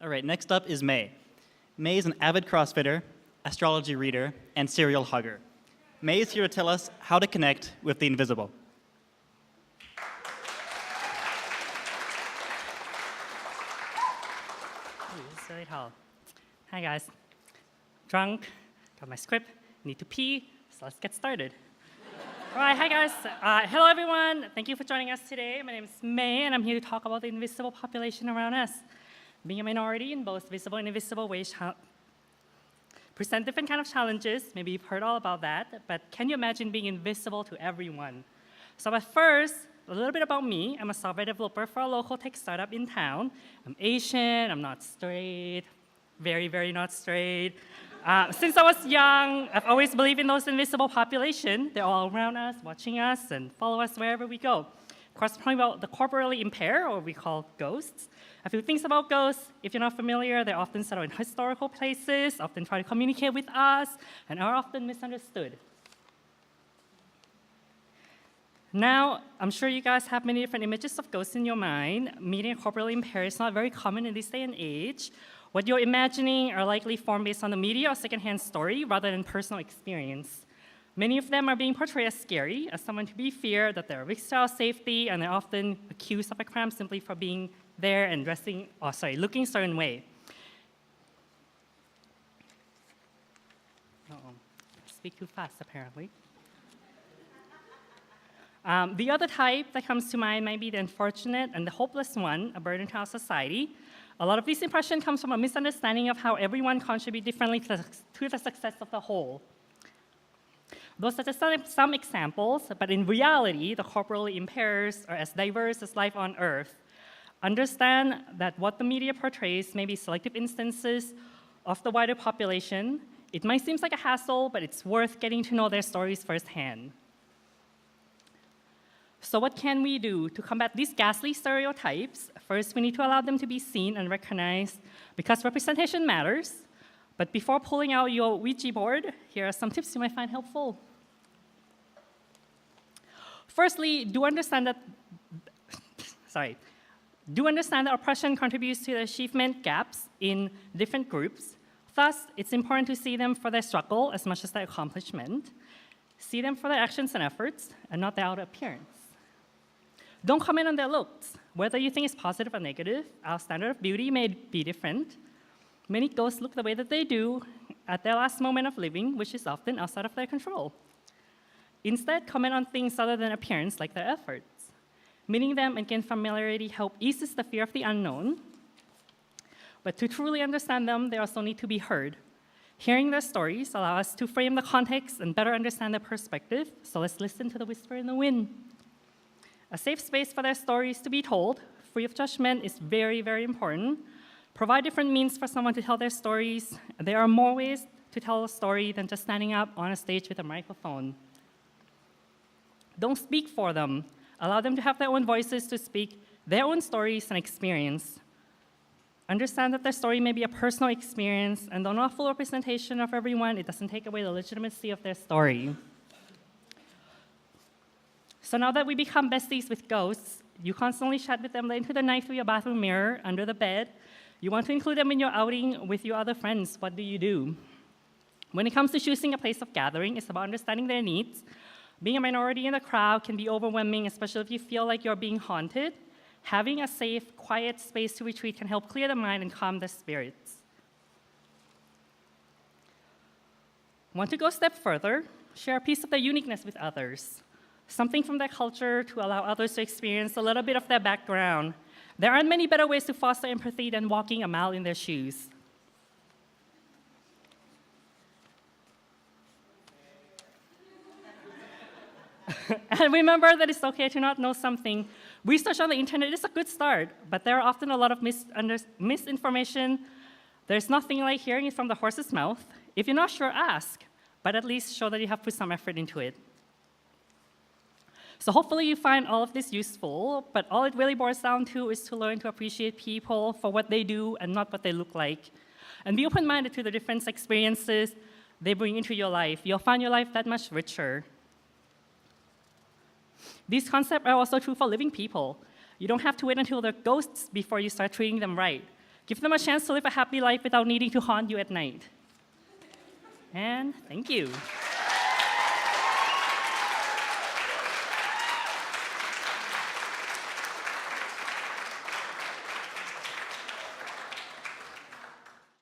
All right, next up is May. May is an avid CrossFitter, astrology reader, and serial hugger. May is here to tell us how to connect with the invisible. It's really tall. Hi guys. Drunk, got my script, need to pee, so let's get started. All right, hi guys. Hello everyone. Thank you for joining us today. My name is May, and I'm here to talk about the invisible population around us. Being a minority in both visible and invisible ways present different kind of challenges. Maybe you've heard all about that, but can you imagine being invisible to everyone? So at first, a little bit about me. I'm a software developer for a local tech startup in town. I'm Asian, I'm not straight, very, very not straight. Since I was young, I've always believed in those invisible population. They're all around us, watching us, and follow us wherever we go. Of course, talking about the corporally impaired, or we call ghosts. A few things about ghosts. If you're not familiar, they're often set up in historical places, often try to communicate with us, and are often misunderstood. Now, I'm sure you guys have many different images of ghosts in your mind. Meeting a corporally impaired is not very common in this day and age. What you're imagining are likely formed based on the media or secondhand story rather than personal experience. Many of them are being portrayed as scary, as someone to be feared, that they're a risk to our safety, and they're often accused of a crime simply for being there and looking a certain way. I speak too fast, apparently. The other type that comes to mind might be the unfortunate and the hopeless one, a burden to our society. A lot of this impression comes from a misunderstanding of how everyone contributes differently to the success of the whole. Those are just some examples, but in reality, the corporally impaired are as diverse as life on Earth. Understand that what the media portrays may be selective instances of the wider population. It might seem like a hassle, but it's worth getting to know their stories firsthand. So what can we do to combat these ghastly stereotypes? First, we need to allow them to be seen and recognized because representation matters. But before pulling out your Ouija board, here are some tips you might find helpful. Firstly, do understand that oppression contributes to the achievement gaps in different groups. Thus, it's important to see them for their struggle as much as their accomplishment. See them for their actions and efforts, and not their outer appearance. Don't comment on their looks. Whether you think it's positive or negative, our standard of beauty may be different. Many ghosts look the way that they do at their last moment of living, which is often outside of their control. Instead, comment on things other than appearance, like their efforts. Meeting them and gain familiarity help eases the fear of the unknown. But to truly understand them, they also need to be heard. Hearing their stories allow us to frame the context and better understand their perspective, so let's listen to the whisper in the wind. A safe space for their stories to be told, free of judgment, is very, very important. Provide different means for someone to tell their stories. There are more ways to tell a story than just standing up on a stage with a microphone. Don't speak for them. Allow them to have their own voices to speak their own stories and experience. Understand that their story may be a personal experience, and though not full representation of everyone, it doesn't take away the legitimacy of their story. So now that we become besties with ghosts, you constantly chat with them late into the night through your bathroom mirror, under the bed. You want to include them in your outing with your other friends. What do you do? When it comes to choosing a place of gathering, it's about understanding their needs. Being a minority in the crowd can be overwhelming, especially if you feel like you're being haunted. Having a safe, quiet space to retreat can help clear the mind and calm the spirits. Want to go a step further? Share a piece of their uniqueness with others. Something from their culture to allow others to experience a little bit of their background. There aren't many better ways to foster empathy than walking a mile in their shoes. And remember that it's okay to not know something. Research on the internet is a good start, but there are often a lot of misinformation. There's nothing like hearing it from the horse's mouth. If you're not sure, ask, but at least show that you have put some effort into it. So hopefully you find all of this useful, but all it really boils down to is to learn to appreciate people for what they do and not what they look like. And be open-minded to the different experiences they bring into your life. You'll find your life that much richer. These concepts are also true for living people. You don't have to wait until they're ghosts before you start treating them right. Give them a chance to live a happy life without needing to haunt you at night. And thank you.